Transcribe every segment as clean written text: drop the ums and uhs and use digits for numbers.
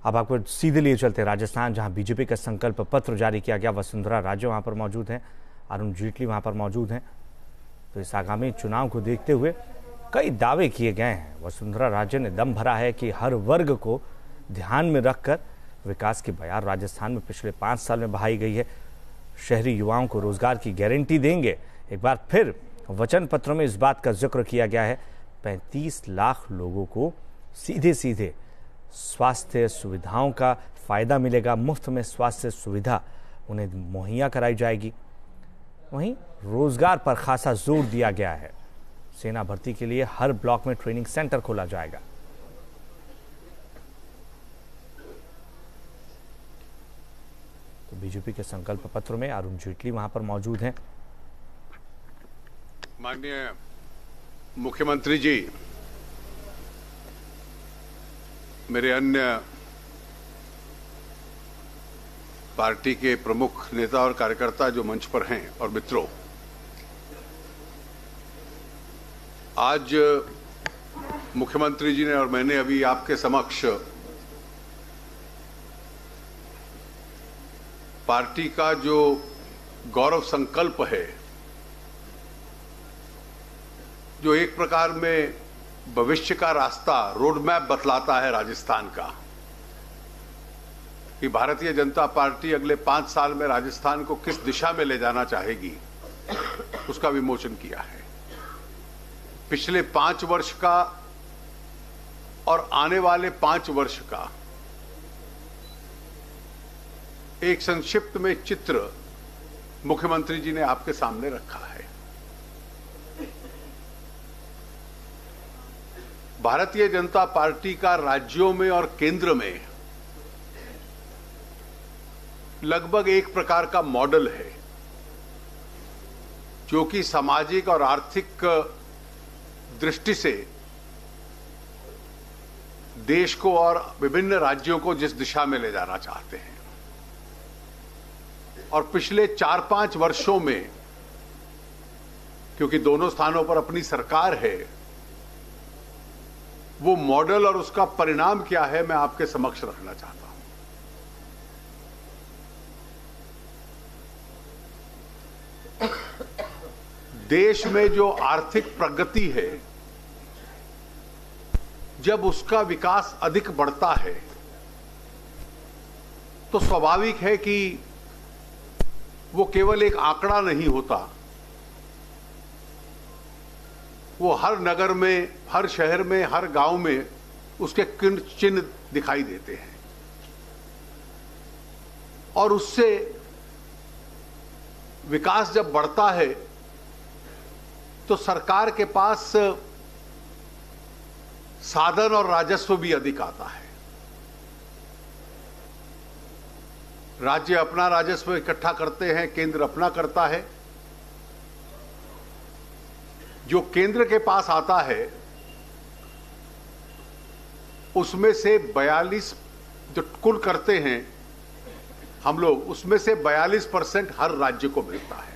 अब आपको सीधे लिए चलते हैं राजस्थान, जहां बीजेपी का संकल्प पत्र जारी किया गया। वसुंधरा राजे वहां पर मौजूद हैं, अरुण जेटली वहां पर मौजूद हैं। तो इस आगामी चुनाव को देखते हुए कई दावे किए गए हैं। वसुंधरा राजे ने दम भरा है कि हर वर्ग को ध्यान में रखकर विकास की बयार राजस्थान में पिछले 5 साल में बहाई गई है। शहरी युवाओं को रोजगार की गारंटी देंगे। एक बार फिर वचन पत्रों में इस बात का जिक्र किया गया है 35 लाख लोगों को सीधे सीधे स्वास्थ्य सुविधाओं का फायदा मिलेगा। मुफ्त में स्वास्थ्य सुविधा उन्हें मुहैया कराई जाएगी। वहीं रोजगार पर खासा जोर दिया गया है। सेना भर्ती के लिए हर ब्लॉक में ट्रेनिंग सेंटर खोला जाएगा। तो बीजेपी के संकल्प पत्र में अरुण जेटली वहां पर मौजूद हैं। माननीय मुख्यमंत्री जी, मेरे अन्य पार्टी के प्रमुख नेता और कार्यकर्ता जो मंच पर हैं और मित्रों, आज मुख्यमंत्री जी ने और मैंने अभी आपके समक्ष पार्टी का जो गौरव संकल्प है, जो एक प्रकार में भविष्य का रास्ता रोड मैप बतलाता है राजस्थान का, कि भारतीय जनता पार्टी अगले 5 साल में राजस्थान को किस दिशा में ले जाना चाहेगी, उसका विमोचन किया है। पिछले 5 वर्ष का और आने वाले 5 वर्ष का एक संक्षिप्त में चित्र मुख्यमंत्री जी ने आपके सामने रखा है। भारतीय जनता पार्टी का राज्यों में और केंद्र में लगभग एक प्रकार का मॉडल है, जो कि सामाजिक और आर्थिक दृष्टि से देश को और विभिन्न राज्यों को जिस दिशा में ले जाना चाहते हैं। और पिछले 4-5 वर्षों में, क्योंकि दोनों स्थानों पर अपनी सरकार है, वो मॉडल और उसका परिणाम क्या है, मैं आपके समक्ष रखना चाहता हूं। देश में जो आर्थिक प्रगति है, जब उसका विकास अधिक बढ़ता है, तो स्वाभाविक है कि वो केवल एक आंकड़ा नहीं होता, वो हर नगर में, हर शहर में, हर गांव में उसके चिन्ह दिखाई देते हैं। और उससे विकास जब बढ़ता है तो सरकार के पास साधन और राजस्व भी अधिक आता है। राज्य अपना राजस्व इकट्ठा करते हैं, केंद्र अपना करता है। जो केंद्र के पास आता है उसमें से 42 जो कुल करते हैं हम लोग, उसमें से 42% हर राज्य को मिलता है।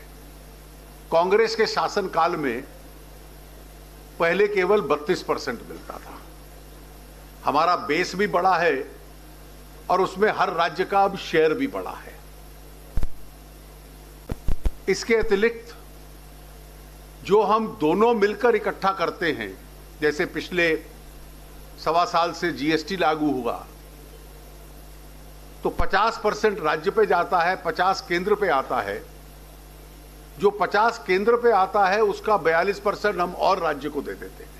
कांग्रेस के शासनकाल में पहले केवल 32% मिलता था। हमारा बेस भी बड़ा है और उसमें हर राज्य का अब शेयर भी बड़ा है। इसके अतिरिक्त जो हम दोनों मिलकर इकट्ठा करते हैं, जैसे पिछले 1.25 साल से जीएसटी लागू हुआ, तो 50% राज्य पे जाता है, 50 केंद्र पे आता है। जो 50 केंद्र पे आता है उसका 42% हम और राज्य को दे देते हैं।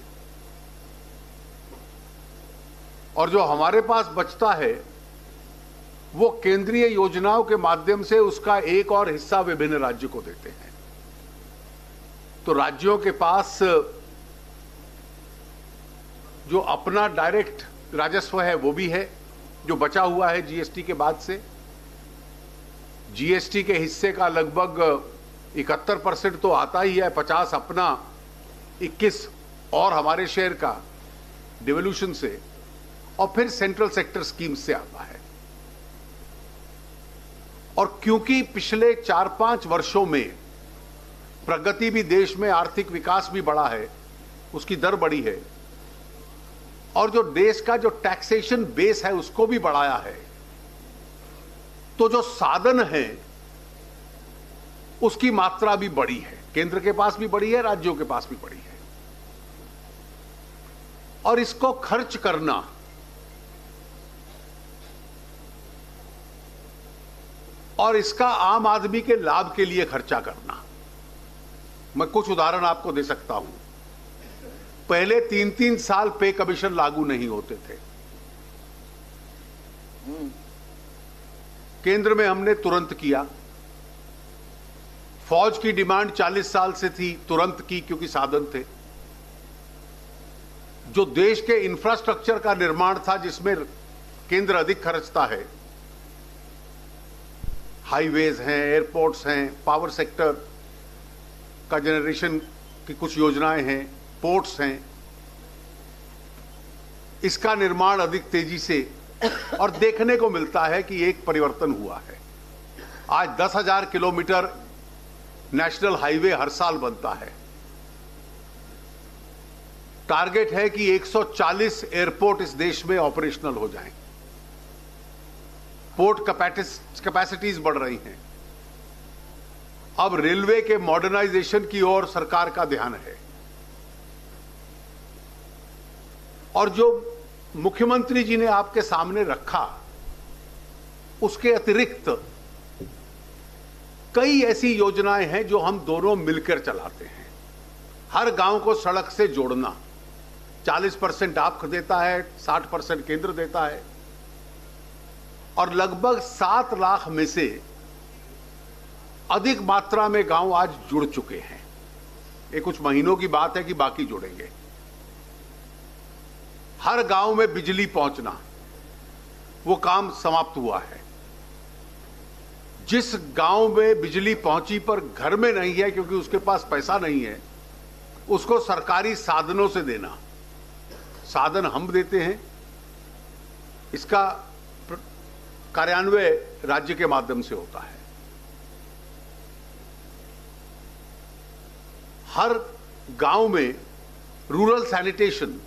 और जो हमारे पास बचता है वो केंद्रीय योजनाओं के माध्यम से उसका एक और हिस्सा विभिन्न राज्य को देते हैं। तो राज्यों के पास जो अपना डायरेक्ट राजस्व है वो भी है, जो बचा हुआ है जीएसटी के बाद से। जीएसटी के हिस्से का लगभग 71% तो आता ही है, 50 अपना, 21 और हमारे शेयर का डिवोल्यूशन से, और फिर सेंट्रल सेक्टर स्कीम से आता है। और क्योंकि पिछले 4-5 वर्षों में प्रगति भी देश में, आर्थिक विकास भी बढ़ा है, उसकी दर बढ़ी है, और जो देश का जो टैक्सेशन बेस है उसको भी बढ़ाया है, तो जो साधन है उसकी मात्रा भी बढ़ी है। केंद्र के पास भी बढ़ी है, राज्यों के पास भी बढ़ी है। और इसको खर्च करना और इसका आम आदमी के लाभ के लिए खर्चा करना, मैं कुछ उदाहरण आपको दे सकता हूं। पहले 3-3 साल पे कमीशन लागू नहीं होते थे। केंद्र में हमने तुरंत किया। फौज की डिमांड 40 साल से थी, तुरंत की क्योंकि साधन थे। जो देश के इंफ्रास्ट्रक्चर का निर्माण था जिसमें केंद्र अधिक खर्चता है, हाईवेज हैं, एयरपोर्ट्स हैं, पावर सेक्टर का जनरेशन की कुछ योजनाएं हैं, पोर्ट्स हैं, इसका निर्माण अधिक तेजी से और देखने को मिलता है कि एक परिवर्तन हुआ है। आज 10,000 किलोमीटर नेशनल हाईवे हर साल बनता है। टारगेट है कि 140 एयरपोर्ट इस देश में ऑपरेशनल हो जाएं। पोर्ट कैपेसिटीज बढ़ रही हैं। अब रेलवे के मॉडर्नाइजेशन की ओर सरकार का ध्यान है। और जो मुख्यमंत्री जी ने आपके सामने रखा, उसके अतिरिक्त कई ऐसी योजनाएं हैं जो हम दोनों मिलकर चलाते हैं। हर गांव को सड़क से जोड़ना, 40% आप देता है, 60% केंद्र देता है, और लगभग 7 लाख में से अधिक मात्रा में गांव आज जुड़ चुके हैं। ये कुछ महीनों की बात है कि बाकी जुड़ेंगे। हर गांव में बिजली पहुंचना, वो काम समाप्त हुआ है। जिस गांव में बिजली पहुंची पर घर में नहीं है क्योंकि उसके पास पैसा नहीं है, उसको सरकारी साधनों से देना। साधन हम देते हैं, इसका कार्यान्वयन राज्य के माध्यम से होता है। हर गांव में रूरल सैनिटेशन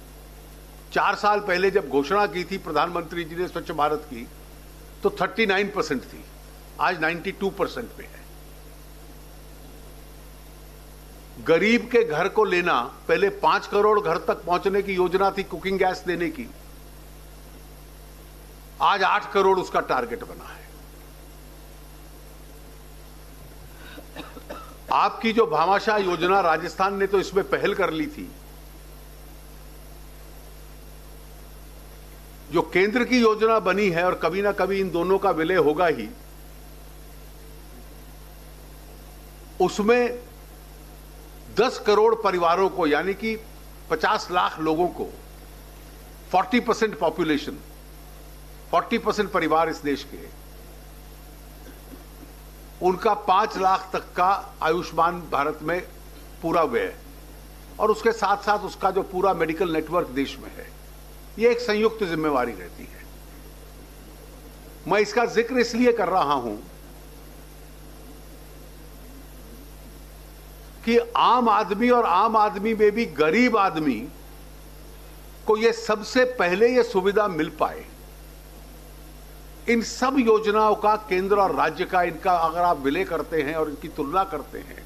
4 साल पहले जब घोषणा की थी प्रधानमंत्री जी ने स्वच्छ भारत की, तो 39% थी, आज 92% पे है। गरीब के घर को लेना, पहले 5 करोड़ घर तक पहुंचने की योजना थी कुकिंग गैस देने की, आज 8 करोड़ उसका टारगेट बना है। आपकी जो भामाशाह योजना राजस्थान ने तो इसमें पहल कर ली थी। जो केंद्र की योजना बनी है, और कभी ना कभी इन दोनों का विलय होगा ही, उसमें 10 करोड़ परिवारों को, यानी कि 50 लाख लोगों को, 40% पॉपुलेशन, 40% परिवार इस देश के, उनका 5 लाख तक का आयुष्मान भारत में पूरा व्यय, और उसके साथ साथ उसका जो पूरा मेडिकल नेटवर्क देश में है, ये एक संयुक्त जिम्मेवारी रहती है। मैं इसका जिक्र इसलिए कर रहा हूं कि आम आदमी, और आम आदमी में भी गरीब आदमी को ये सबसे पहले ये सुविधा मिल पाए। इन सब योजनाओं का केंद्र और राज्य का, इनका अगर आप विलय करते हैं और इनकी तुलना करते हैं,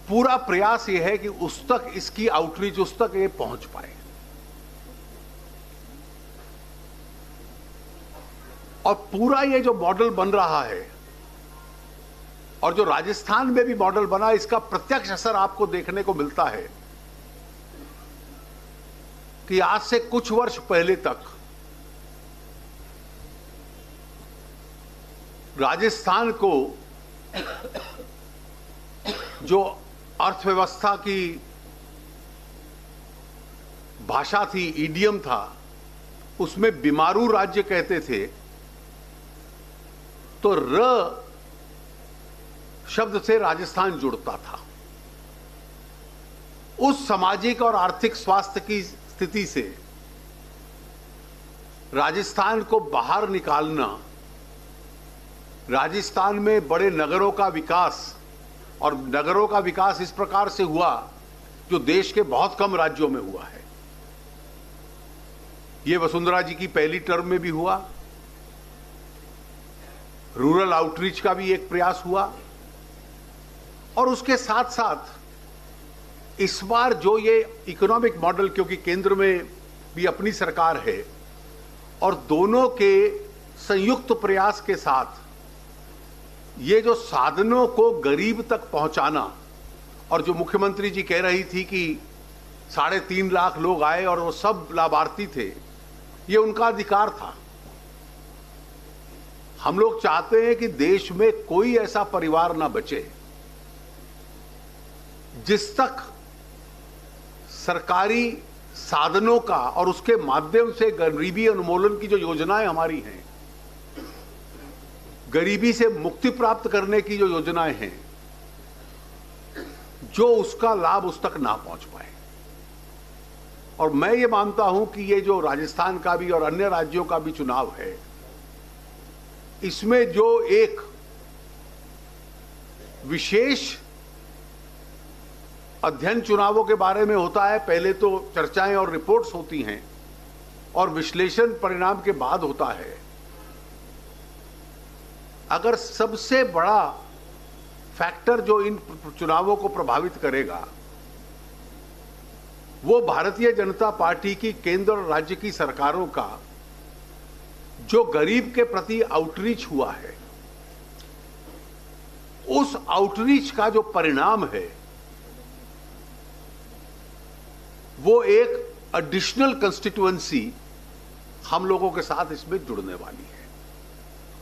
पूरा प्रयास यह है कि उस तक इसकी आउटरीच, उस तक ये पहुंच पाए। और पूरा ये जो मॉडल बन रहा है, और जो राजस्थान में भी मॉडल बना, इसका प्रत्यक्ष असर आपको देखने को मिलता है कि आज से कुछ वर्ष पहले तक राजस्थान को जो अर्थव्यवस्था की भाषा थी, ईडियम था, उसमें बीमारू राज्य कहते थे, तो र शब्द से राजस्थान जुड़ता था। उस सामाजिक और आर्थिक स्वास्थ्य की स्थिति से राजस्थान को बाहर निकालना, राजस्थान में बड़े नगरों का विकास, और नगरों का विकास इस प्रकार से हुआ जो देश के बहुत कम राज्यों में हुआ है। ये वसुंधरा जी की पहली टर्म में भी हुआ। रूरल आउटरीच का भी एक प्रयास हुआ और उसके साथ साथ इस बार जो ये इकोनॉमिक मॉडल, क्योंकि केंद्र में भी अपनी सरकार है और दोनों के संयुक्त प्रयास के साथ ये जो साधनों को गरीब तक पहुंचाना, और जो मुख्यमंत्री जी कह रही थी कि 3.5 लाख लोग आए और वो सब लाभार्थी थे, ये उनका अधिकार था। हम लोग चाहते हैं कि देश में कोई ऐसा परिवार ना बचे जिस तक सरकारी साधनों का और उसके माध्यम से गरीबी उन्मूलन की जो योजनाएं हमारी हैं, गरीबी से मुक्ति प्राप्त करने की जो योजनाएं हैं, जो उसका लाभ उस तक ना पहुंच पाए। और मैं ये मानता हूं कि ये जो राजस्थान का भी और अन्य राज्यों का भी चुनाव है, इसमें जो एक विशेष अध्ययन चुनावों के बारे में होता है, पहले तो चर्चाएं और रिपोर्ट्स होती हैं और विश्लेषण परिणाम के बाद होता है। अगर सबसे बड़ा फैक्टर जो इन चुनावों को प्रभावित करेगा वो भारतीय जनता पार्टी की केंद्र और राज्य की सरकारों का जो गरीब के प्रति आउटरीच हुआ है, उस आउटरीच का जो परिणाम है वो एक एडिशनल कंस्टिट्यूएंसी हम लोगों के साथ इसमें जुड़ने वाली है।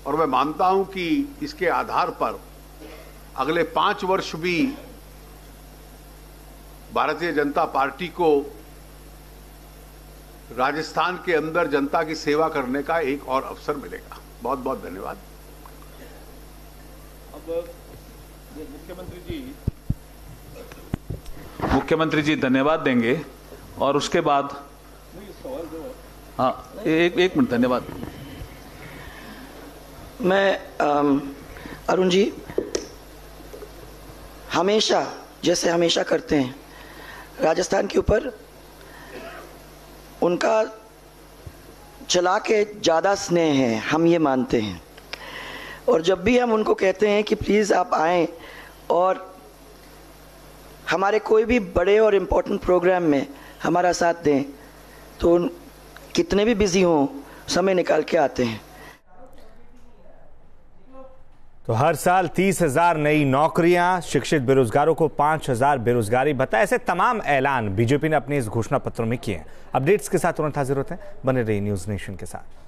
और मैं मानता हूं कि इसके आधार पर अगले 5 वर्ष भी भारतीय जनता पार्टी को राजस्थान के अंदर जनता की सेवा करने का एक और अवसर मिलेगा। बहुत बहुत धन्यवाद। अब मुख्यमंत्री जी धन्यवाद देंगे और उसके बाद एक मिनट। धन्यवाद। मैं अरुण जी, हमेशा जैसे हमेशा करते हैं, राजस्थान के ऊपर उनका चला के ज़्यादा स्नेह है, हम ये मानते हैं। और जब भी हम उनको कहते हैं कि प्लीज़ आप आएँ और हमारे कोई भी बड़े और इम्पोर्टेंट प्रोग्राम में हमारा साथ दें, तो कितने भी बिजी हों समय निकाल के आते हैं। तो हर साल 30,000 नई नौकरियां, शिक्षित बेरोजगारों को 5,000 बेरोजगारी भत्ता, ऐसे तमाम ऐलान बीजेपी ने अपने इस घोषणा पत्रों में किए हैं। अपडेट्स के साथ तुरंत हाजिर होते हैं। बने रहिए न्यूज़ नेशन के साथ।